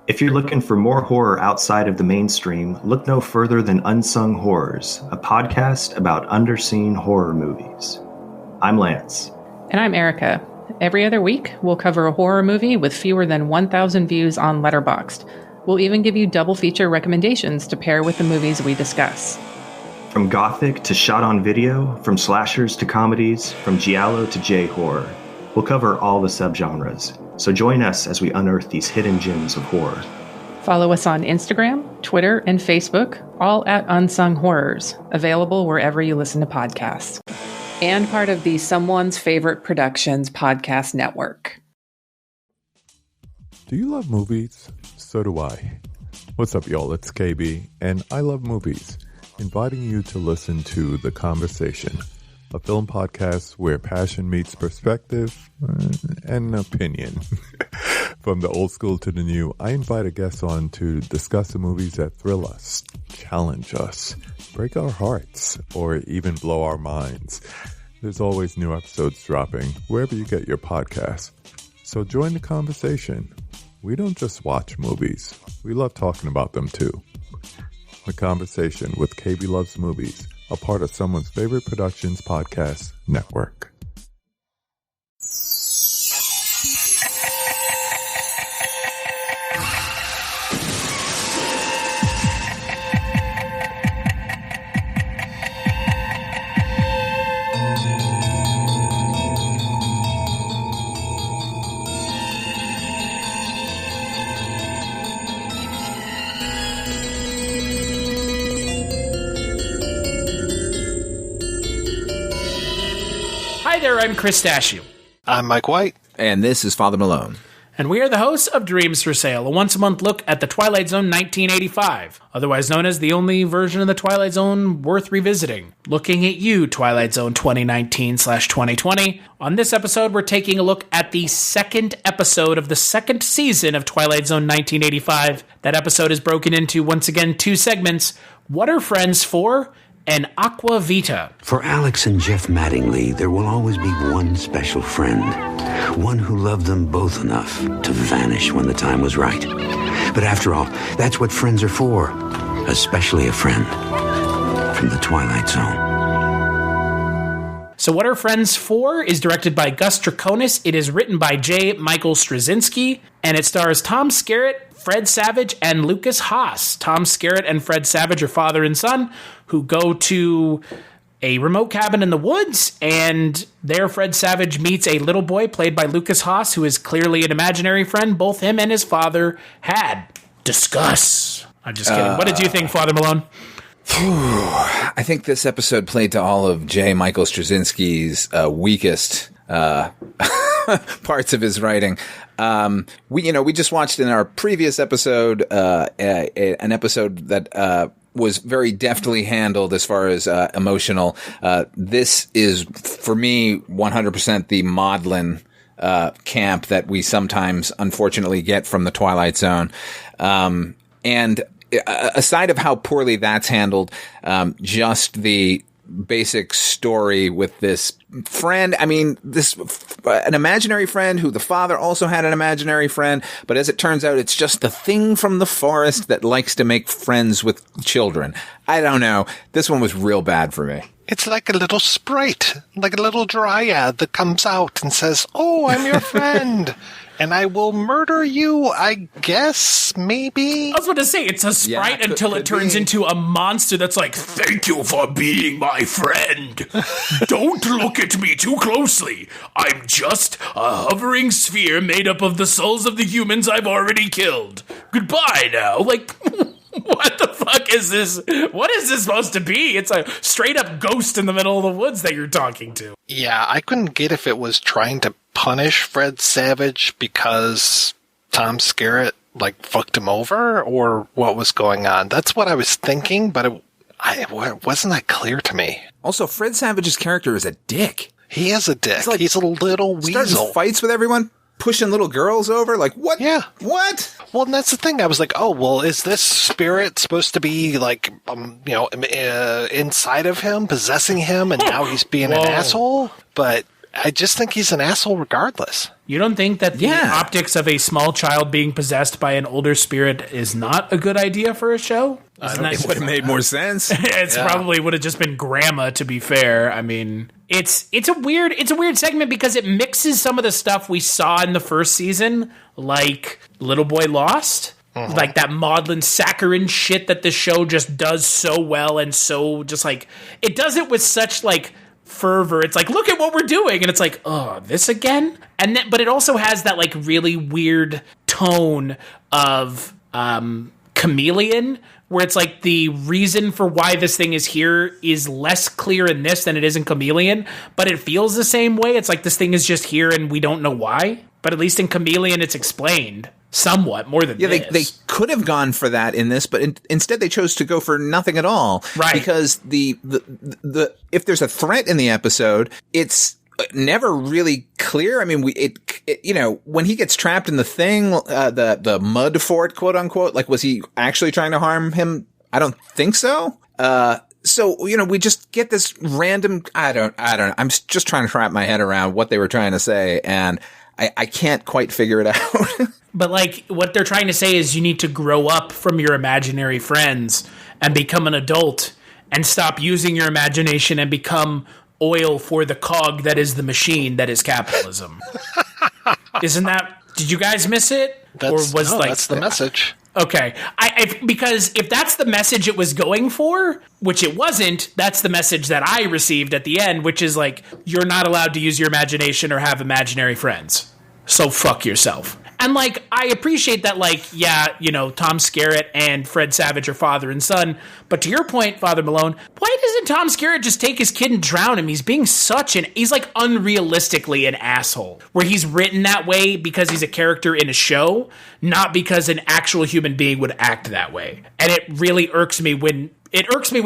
If you're looking for more horror outside of the mainstream, look no further than Unsung Horrors, a podcast about underseen horror movies. I'm Lance. And I'm Erica. Every other week, we'll cover a horror movie with fewer than 1,000 views on Letterboxd. We'll even give you double feature recommendations to pair with the movies we discuss. From gothic to shot on video, from slashers to comedies, from giallo to J-horror. We'll cover all the subgenres. So join us as we unearth these hidden gems of horror. Follow us on Instagram, Twitter, and Facebook, all at Unsung Horrors, available wherever you listen to podcasts. And part of the Someone's Favorite Productions podcast network. Do you love movies? So do I. What's up, y'all? It's KB, and I love movies. Inviting you to listen to The Conversation, a film podcast where passion meets perspective and opinion. From the old school to the new, I invite a guest on to discuss the movies that thrill us, challenge us, break our hearts, or even blow our minds. There's always new episodes dropping wherever you get your podcasts. So join the conversation. We don't just watch movies. We love talking about them too. The Conversation with KB Loves Movies, a part of Someone's Favorite Productions podcast network. Hi there, I'm Chris Dashiell. I'm Mike White. And this is Father Malone. And we are the hosts of Dreams for Sale, a once-a-month look at the Twilight Zone 1985, otherwise known as the only version of the Twilight Zone worth revisiting. Looking at you, Twilight Zone 2019/2020. On this episode, we're taking a look at the second episode of the second season of Twilight Zone 1985. That episode is broken into, once again, two segments. What Are Friends For? And Aqua Vita. For Alex and Jeff Mattingly, there will always be one special friend. One who loved them both enough to vanish when the time was right. But after all, that's what friends are for. Especially a friend from the Twilight Zone. So What Are Friends For? Is directed by Gus Draconis. It is written by J. Michael Straczynski. And it stars Tom Skerritt, Fred Savage, and Lucas Haas. Tom Skerritt and Fred Savage are father and son who go to a remote cabin in the woods, and there Fred Savage meets a little boy played by Lucas Haas, who is clearly an imaginary friend both him and his father had. Discuss. I'm just kidding. What did you think, Father Malone? I think this episode played to all of J. Michael Straczynski's weakest parts of his writing. We just watched in our previous episode an episode that was very deftly handled as far as emotional. This is, for me, 100% the maudlin camp that we sometimes, unfortunately, get from the Twilight Zone. And aside of how poorly that's handled, just the basic story with this friend. I mean, an imaginary friend who the father also had an imaginary friend, but as it turns out, it's just the thing from the forest that likes to make friends with children. I don't know. This one was real bad for me. It's like a little sprite, like a little dryad that comes out and says, "Oh, I'm your friend, and I will murder you," I guess, maybe? I was about to say, it's a sprite until it turns into a monster that's like, "Thank you for being my friend. Don't look at me too closely. I'm just a hovering sphere made up of the souls of the humans I've already killed. Goodbye now." Like, what the fuck is this? What is this supposed to be? It's a straight up ghost in the middle of the woods that you're talking to. Yeah, I couldn't get if it was trying to punish Fred Savage because Tom Skerritt, fucked him over, or what was going on. That's what I was thinking, but it wasn't that clear to me. Also, Fred Savage's character is a dick. He is a dick. He's a little weasel. Starting fights with everyone, pushing little girls over. Like, what? Yeah. What? Well, and that's the thing. I was like, oh, well, is this spirit supposed to be inside of him, possessing him, and now he's being an asshole? But I just think he's an asshole regardless. You don't think that the optics of a small child being possessed by an older spirit is not a good idea for a show? It would have made more sense. It's probably would have just been grandma, to be fair. I mean, it's a weird segment because it mixes some of the stuff we saw in the first season, like Little Boy Lost. Like that maudlin saccharine shit that this show just does so well, and so just like it does it with such like fervor. It's like, look at what we're doing, and it's like, oh, this again. And then, but it also has that like really weird tone of Chameleon, where it's like the reason for why this thing is here is less clear in this than it is in Chameleon, but it feels the same way. It's like this thing is just here and we don't know why. But at least in Chameleon, it's explained somewhat more than this. They could have gone for that in this, but instead they chose to go for nothing at all. Right. Because the if there's a threat in the episode, it's never really clear. I mean, when he gets trapped in the thing, the mud fort, quote unquote, like, was he actually trying to harm him? I don't think so. So, we just get this random, I don't know. I'm just trying to wrap my head around what they were trying to say, and I can't quite figure it out. But like what they're trying to say is you need to grow up from your imaginary friends and become an adult and stop using your imagination and become oil for the cog that is the machine that is capitalism. Isn't that? Did you guys miss it? That's the message. Okay, because if that's the message it was going for, which it wasn't, that's the message that I received at the end, which is like, you're not allowed to use your imagination or have imaginary friends. So fuck yourself. And like, I appreciate that, like, yeah, Tom Skerritt and Fred Savage are father and son. But to your point, Father Malone, why doesn't Tom Skerritt just take his kid and drown him? He's being he's like unrealistically an asshole. Where he's written that way because he's a character in a show, not because an actual human being would act that way. And it really irks me when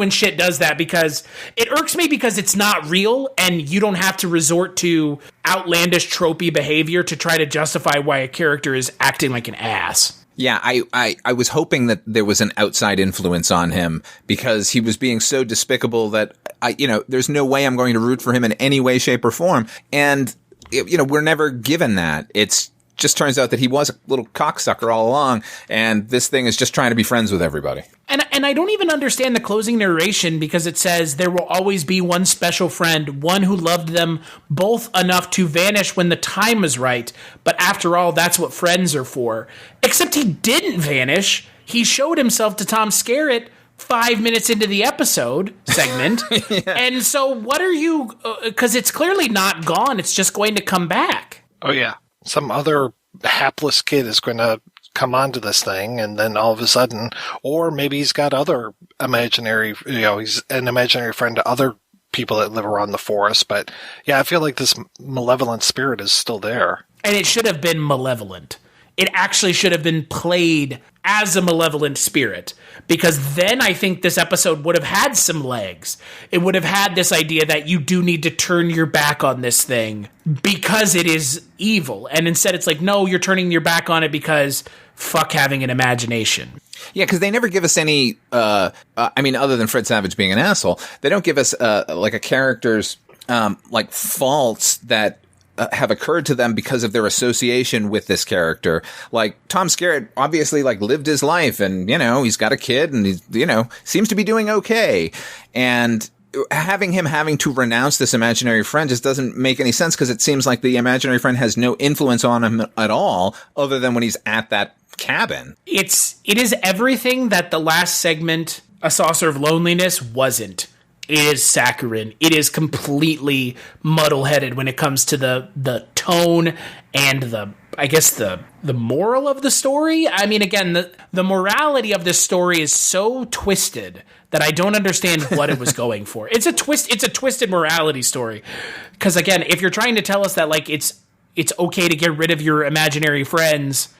shit does that, because it's not real and you don't have to resort to outlandish tropey behavior to try to justify why a character is acting like an ass. Yeah, I was hoping that there was an outside influence on him, because he was being so despicable that there's no way I'm going to root for him in any way, shape, or form. And we're never given that. It's just turns out that he was a little cocksucker all along, and this thing is just trying to be friends with everybody. And I don't even understand the closing narration, because it says there will always be one special friend, one who loved them both enough to vanish when the time is right. But after all, that's what friends are for. Except he didn't vanish. He showed himself to Tom Skerritt 5 minutes into the episode segment. Yeah. And so what are you... Because it's clearly not gone. It's just going to come back. Oh, yeah. Some other hapless kid is going to come onto this thing, and then all of a sudden, or maybe he's got other imaginary, he's an imaginary friend to other people that live around the forest. But yeah, I feel like this malevolent spirit is still there. And it should have been malevolent. It actually should have been played as a malevolent spirit, because then I think this episode would have had some legs. It would have had this idea that you do need to turn your back on this thing because it is evil. And instead it's like, no, you're turning your back on it because fuck having an imagination. Yeah, because they never give us any, other than Fred Savage being an asshole, they don't give us like a character's faults that have occurred to them because of their association with this character. Like Tom Skerritt obviously lived his life, and he's got a kid, and he's seems to be doing okay. And having to renounce this imaginary friend just doesn't make any sense, because it seems like the imaginary friend has no influence on him at all, other than when he's at that cabin. It is everything that the last segment, A Saucer of Loneliness, wasn't. It is saccharine. It is completely muddle-headed when it comes to the tone and the moral of the story. I mean, again, the morality of this story is so twisted that I don't understand what it was going for. It's a twisted morality story. Because again, if you're trying to tell us that it's okay to get rid of your imaginary friends,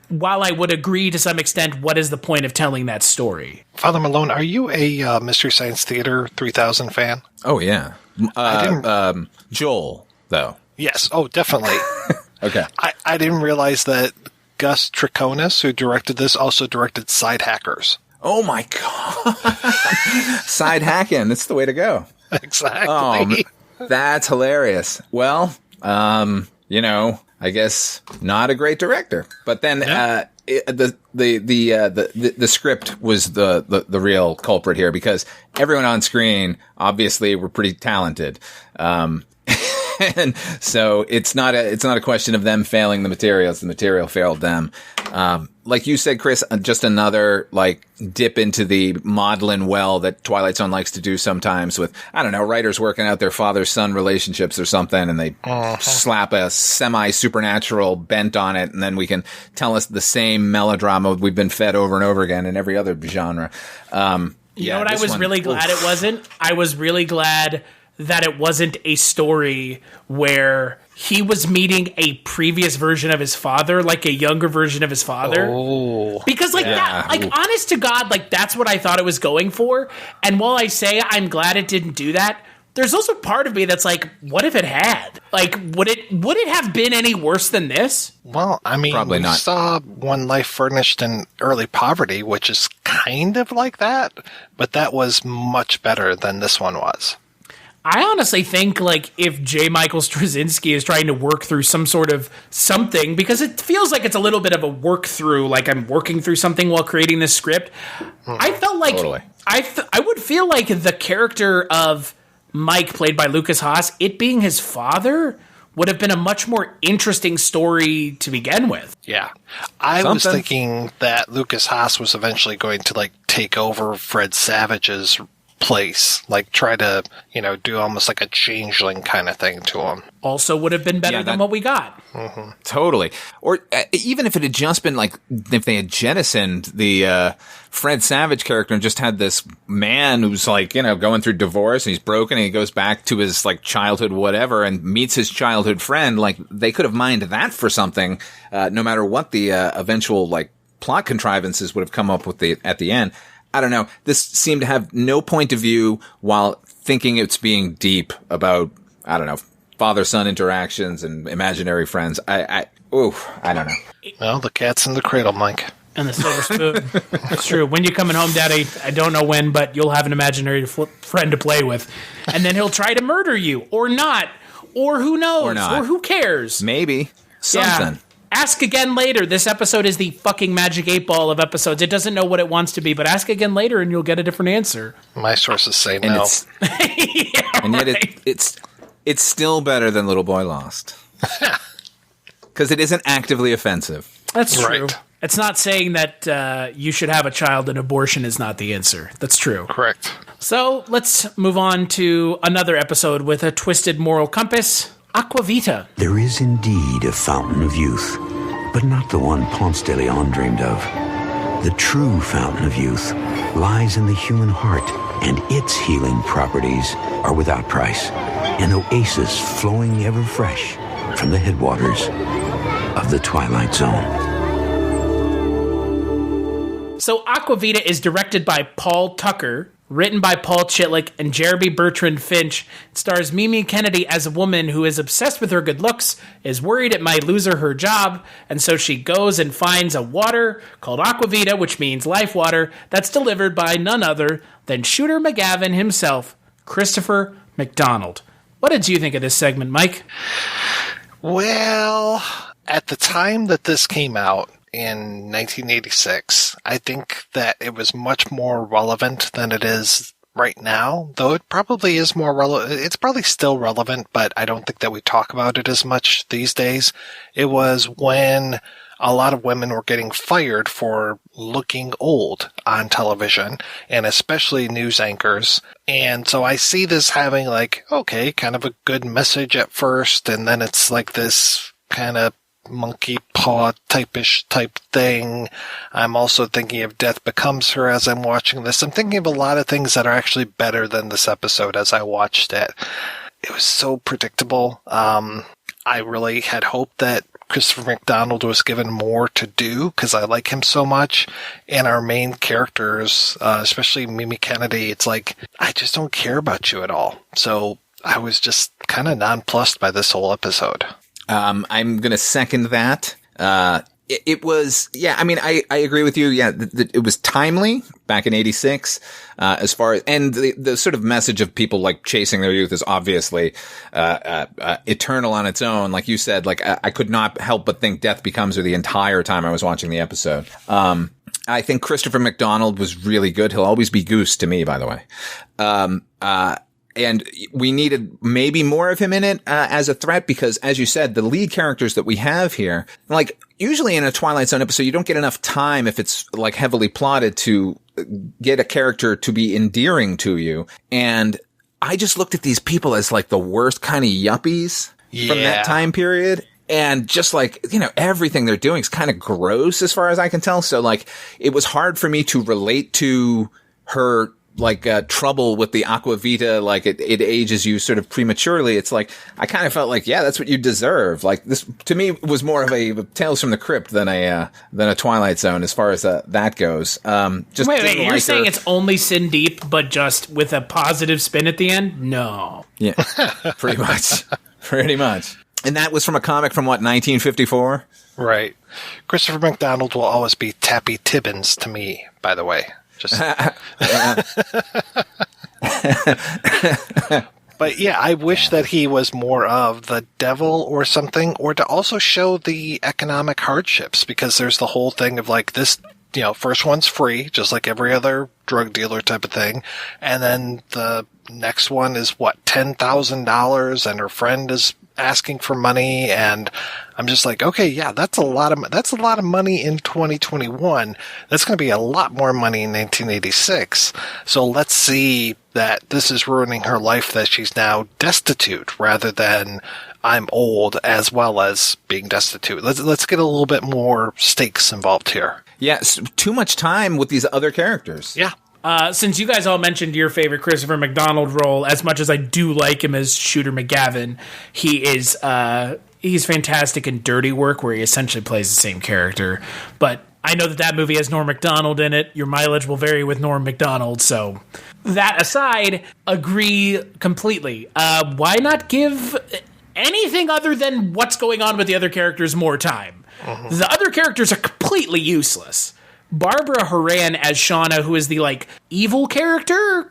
while I would agree to some extent, what is the point of telling that story? Father Malone, are you a Mystery Science Theater 3000 fan? Oh, yeah. Joel, though. Yes. Oh, definitely. Okay. I didn't realize that Gus Triconis, who directed this, also directed Side Hackers. Oh, my God. Side hacking. That's the way to go. Exactly. That's hilarious. Well, I guess not a great director. But then the script was the real culprit here, because everyone on screen obviously were pretty talented. And so it's not a question of them failing the materials. The material failed them. Like you said, Chris, just another dip into the maudlin well that Twilight Zone likes to do sometimes with, I don't know, writers working out their father-son relationships or something, and they slap a semi-supernatural bent on it, and then we can tell us the same melodrama we've been fed over and over again in every other genre. You know what I was really glad it wasn't? I was really glad that it wasn't a story where he was meeting a previous version of his father, like a younger version of his father. Oh. Because honest to God, that's what I thought it was going for. And while I say I'm glad it didn't do that, there's also part of me that's like, what if it had? Would it have been any worse than this? Well, I mean, probably not. We saw One Life Furnished in Early Poverty, which is kind of like that, but that was much better than this one was. I honestly think, if J. Michael Straczynski is trying to work through some sort of something, because it feels like it's a little bit of a work through, I'm working through something while creating this script. I felt like totally. I would feel like the character of Mike, played by Lucas Haas, it being his father, would have been a much more interesting story to begin with. Yeah. I was thinking that Lucas Haas was eventually going to, take over Fred Savage's place, try to, do almost like a changeling kind of thing to him. Also would have been better than what we got. Mm-hmm. Totally. Or even if it had just been if they had jettisoned the Fred Savage character and just had this man who's going through divorce and he's broken and he goes back to his childhood whatever and meets his childhood friend, they could have mined that for something, no matter what the eventual plot contrivances would have come up with at the end. I don't know. This seemed to have no point of view while thinking it's being deep about, I don't know, father-son interactions and imaginary friends. I don't know. Well, the cat's in the cradle, Mike. And the silver spoon. It's true. When you coming home, Daddy? I don't know when, but you'll have an imaginary friend to play with. And then he'll try to murder you. Or not. Or who knows? Or not. Or who cares? Maybe. Something. Yeah. Ask again later. This episode is the fucking Magic 8-Ball of episodes. It doesn't know what it wants to be, but ask again later and you'll get a different answer. My sources say and no. And yet it's still better than Little Boy Lost. Because it isn't actively offensive. That's true. Right. It's not saying that you should have a child and abortion is not the answer. That's true. Correct. So let's move on to another episode with a twisted moral compass. Aqua Vita. There is indeed a fountain of youth, but not the one Ponce de Leon dreamed of. The true fountain of youth lies in the human heart, and its healing properties are without price. An oasis flowing ever fresh from the headwaters of the Twilight Zone. So Aqua Vita is directed by Paul Tucker, written by Paul Chitlick and Jeremy Bertrand Finch. It stars Mimi Kennedy as a woman who is obsessed with her good looks, is worried it might lose her job, and so she goes and finds a water called Aqua Vita, which means life water, that's delivered by none other than Shooter McGavin himself, Christopher McDonald. What did you think of this segment, Mike? Well, at the time that this came out, in 1986, I think that it was much more relevant than it is right now, though it probably is more relevant. It's probably still relevant, but I don't think that we talk about it as much these days. It was when a lot of women were getting fired for looking old on television, and especially news anchors. And so I see this having okay, kind of a good message at first, and then it's this kind of monkey paw type thing. I'm also thinking of Death Becomes Her as I'm watching this. I'm thinking of a lot of things that are actually better than this episode as I watched it. It was so predictable. I really had hoped that Christopher McDonald was given more to do because I like him so much. And our main characters, especially Mimi Kennedy, it's I just don't care about you at all. So I was just kind of nonplussed by this whole episode. I'm going to second that. it was, yeah, I mean, I agree with you. Yeah, it was timely back in 86, as far as, and the sort of message of people like chasing their youth is obviously, eternal on its own. Like you said, like I could not help but think Death Becomes Her the entire time I was watching the episode. I think Christopher McDonald was really good. He'll always be Goose to me, by the way. And we needed maybe more of him in it as a threat because, as you said, the lead characters that we have here, like usually in a Twilight Zone episode, you don't get enough time if it's like heavily plotted to get a character to be endearing to you. And I just looked at these people as like the worst kind of yuppies from that time period. And just like, you know, everything they're doing is kind of gross as far as I can tell. So like, it was hard for me to relate to her like trouble with the Aqua Vita, like it ages you sort of prematurely. It's like I kind of felt like, yeah, that's what you deserve. Like this to me was more of a Tales from the Crypt than a Twilight Zone as far as that goes. Just wait, you're saying it's only Sin Deep, but just with a positive spin at the end? No. Yeah, pretty much. And that was from a comic from what, 1954? Right. Christopher McDonald will always be Tappy Tibbins to me, by the way. Just But yeah, I wish that he was more of the devil or something, or to also show the economic hardships, because there's the whole thing of like this, you know, first one's free, just like every other drug dealer type of thing. And then the next one is what, $10,000, and her friend is asking for money, and I'm just like, okay, yeah, that's a lot of money in 2021. That's going to be a lot more money in 1986. So let's see that this is ruining her life, that she's now destitute rather than I'm old as well as being destitute. Let's get a little bit more stakes involved here. Yes, too much time with these other characters. Yeah. Since you guys all mentioned your favorite Christopher McDonald role, as much as I do like him as Shooter McGavin, he's fantastic in Dirty Work, where he essentially plays the same character. But I know that movie has Norm Macdonald in it. Your mileage will vary with Norm Macdonald, so that aside, agree completely. Why not give anything other than what's going on with the other characters more time? Mm-hmm. The other characters are completely useless. Barbara Horan as Shauna, who is the like evil character, ?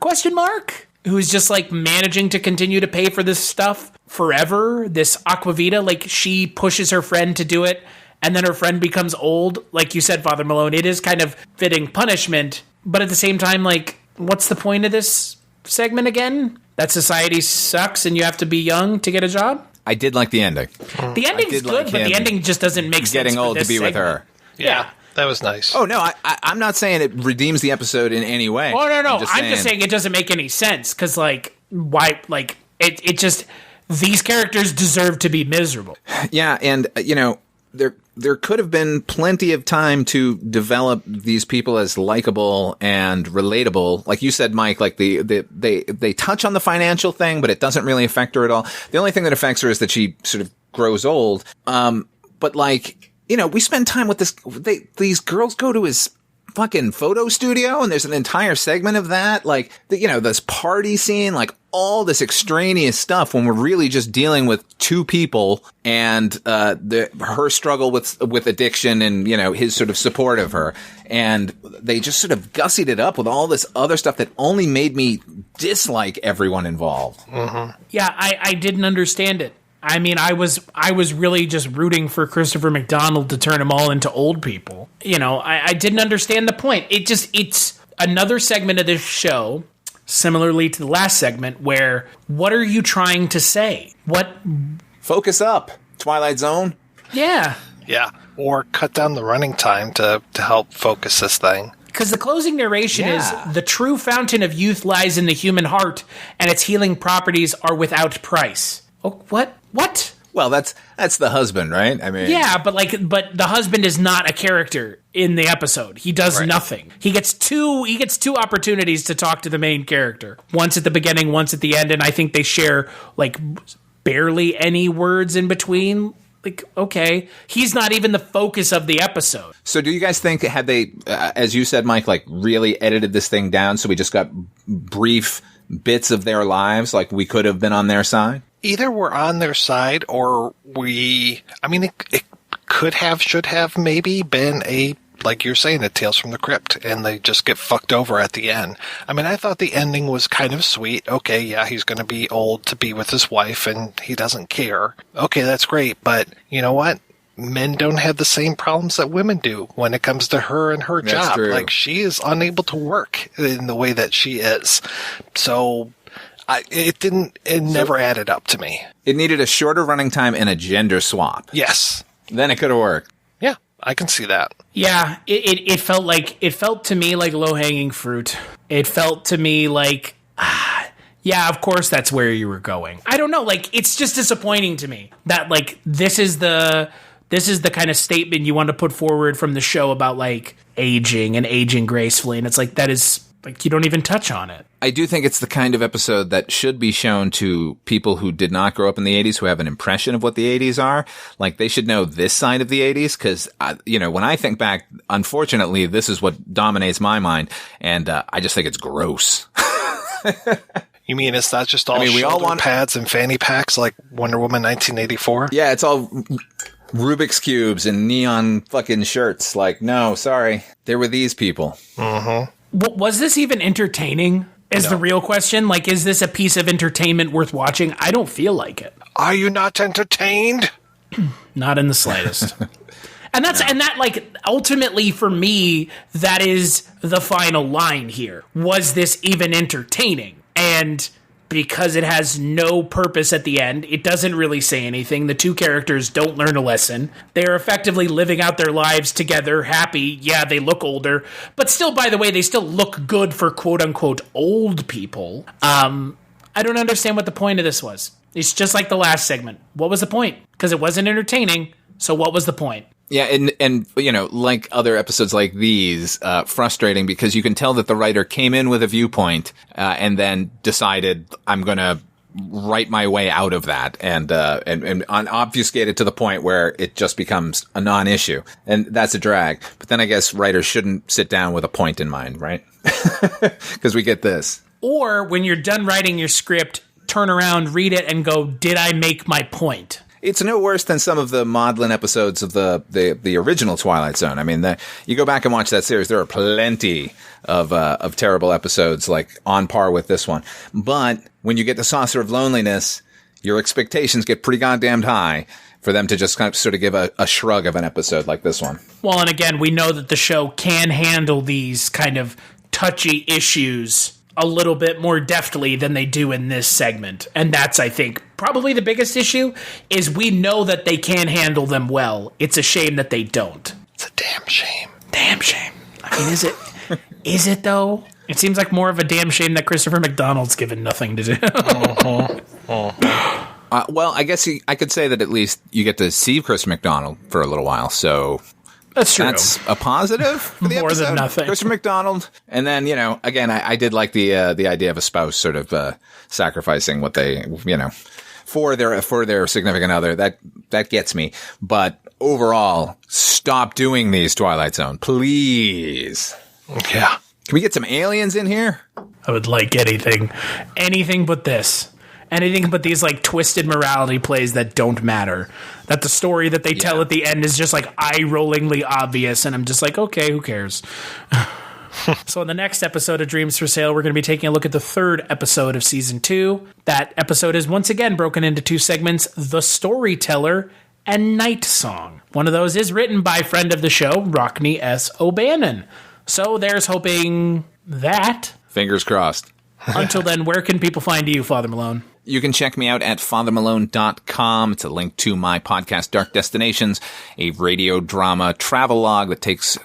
Who's just like managing to continue to pay for this stuff forever, this Aqua Vita, like she pushes her friend to do it, and then her friend becomes old. Like you said, Father Malone, it is kind of fitting punishment, but at the same time, like, what's the point of this segment again? That society sucks and you have to be young to get a job? I did like the ending. The ending's good, but the ending just doesn't make sense. Getting old for this to be segment. with her. Yeah. That was nice. Oh, no, I'm not saying it redeems the episode in any way. Oh, no. I'm just saying it doesn't make any sense, because, like, why, like, it just, these characters deserve to be miserable. Yeah, and, you know, there could have been plenty of time to develop these people as likable and relatable. Like you said, Mike, like they touch on the financial thing, but it doesn't really affect her at all. The only thing that affects her is that she sort of grows old. But, like, you know, we spend time with this. These girls go to his fucking photo studio, and there's an entire segment of that. Like, you know, this party scene, like all this extraneous stuff when we're really just dealing with two people and her struggle with addiction and, you know, his sort of support of her. And they just sort of gussied it up with all this other stuff that only made me dislike everyone involved. Mm-hmm. Yeah, I didn't understand it. I mean, I was really just rooting for Christopher McDonald to turn them all into old people. You know, I didn't understand the point. It's another segment of this show, similarly to the last segment, where what are you trying to say? What? Focus up, Twilight Zone. Yeah. Yeah, or cut down the running time to help focus this thing. Because the closing narration is, the true fountain of youth lies in the human heart, and its healing properties are without price. Oh, what? What? Well, that's the husband, right? I mean, yeah, but the husband is not a character in the episode. He does nothing. He gets two opportunities to talk to the main character. Once at the beginning, once at the end, and I think they share like barely any words in between. Like, okay, he's not even the focus of the episode. So do you guys think, had they, as you said, Mike, like really edited this thing down so we just got brief bits of their lives, like we could have been on their side? Either we're on their side or it could have, should have maybe been like you're saying, a Tales from the Crypt, and they just get fucked over at the end. I mean, I thought the ending was kind of sweet. Okay, yeah, he's going to be old to be with his wife, and he doesn't care. Okay, that's great, but you know what? Men don't have the same problems that women do when it comes to her and her job. True. Like, she is unable to work in the way that she is. So it never added up to me. It needed a shorter running time and a gender swap. Yes. Then it could have worked. Yeah, I can see that. Yeah, it felt to me like low-hanging fruit. It felt to me like, yeah, of course that's where you were going. I don't know, like, it's just disappointing to me that, like, this is the kind of statement you want to put forward from the show about, like, aging and aging gracefully, and it's like, that is, like, you don't even touch on it. I do think it's the kind of episode that should be shown to people who did not grow up in the 80s, who have an impression of what the 80s are. Like, they should know this side of the 80s, because, when I think back, unfortunately, this is what dominates my mind, and I just think it's gross. You mean it's not just all shoulder pads and fanny packs like Wonder Woman 1984? Yeah, it's all Rubik's Cubes and neon fucking shirts. Like, no, sorry. There were these people. Mm-hmm. Was this even entertaining? Is the real question. Like, is this a piece of entertainment worth watching? I don't feel like it. Are you not entertained? Not in the slightest. And that, like, ultimately for me, that is the final line here. Was this even entertaining? And because it has no purpose at the end, it doesn't really say anything. The two characters don't learn a lesson. They're effectively living out their lives together, happy. Yeah, they look older. But still, by the way, they still look good for quote-unquote old people. I don't understand what the point of this was. It's just like the last segment. What was the point? Because it wasn't entertaining, so what was the point? Yeah, and like other episodes like these, frustrating because you can tell that the writer came in with a viewpoint and then decided, I'm going to write my way out of that and unobfuscate it to the point where it just becomes a non-issue. And that's a drag. But then I guess writers shouldn't sit down with a point in mind, right? Because we get this. Or when you're done writing your script, turn around, read it, and go, did I make my point? It's no worse than some of the maudlin episodes of the original Twilight Zone. I mean, you go back and watch that series, there are plenty of terrible episodes, like on par with this one. But when you get the Saucer of Loneliness, your expectations get pretty goddamn high for them to just kind of sort of give a shrug of an episode like this one. Well, and again, we know that the show can handle these kind of touchy issues a little bit more deftly than they do in this segment. And that's, I think, probably the biggest issue, is we know that they can handle them well. It's a shame that they don't. It's a damn shame. Damn shame. I mean, is it? Is it, though? It seems like more of a damn shame that Christopher McDonald's given nothing to do. Well, I guess I could say that at least you get to see Chris McDonald for a little while, so... That's true. That's a positive for the More episode. than nothing. Christopher McDonald. And then, again, I did like the idea of a spouse sort of sacrificing what they, for their significant other. That gets me. But overall, stop doing these, Twilight Zone. Please. Yeah. Can we get some aliens in here? I would like anything but this. Anything but these, like, twisted morality plays that don't matter. That the story that they tell at the end is just, like, eye-rollingly obvious, and I'm just like, okay, who cares? So in the next episode of Dreams for Sale, we're going to be taking a look at the third episode of Season 2. That episode is once again broken into two segments, The Storyteller and Night Song. One of those is written by friend of the show, Rockney S. O'Bannon. So there's hoping that. Fingers crossed. Until then, where can people find you, Father Malone? You can check me out at fathermalone.com. It's a link to my podcast, Dark Destinations, a radio drama travelogue that takes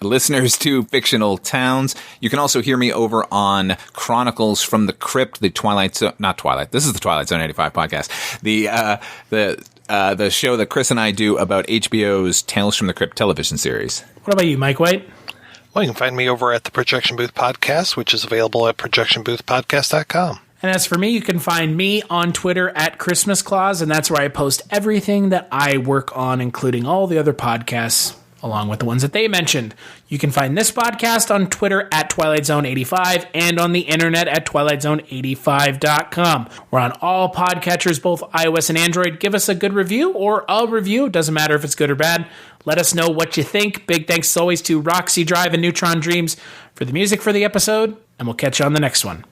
listeners to fictional towns. You can also hear me over on Chronicles from the Crypt, the Twilight Zone, not Twilight. This is the Twilight Zone 85 podcast. The show that Chris and I do about HBO's Tales from the Crypt television series. What about you, Mike White? Well, you can find me over at the Projection Booth Podcast, which is available at projectionboothpodcast.com. And as for me, you can find me on Twitter at Christmas Claus, and that's where I post everything that I work on, including all the other podcasts along with the ones that they mentioned. You can find this podcast on Twitter at Twilight Zone 85 and on the internet at twilightzone85.com. We're on all podcatchers, both iOS and Android. Give us a good review or a review. Doesn't matter if it's good or bad. Let us know what you think. Big thanks as always to Roxy Drive and Neutron Dreams for the music for the episode, and we'll catch you on the next one.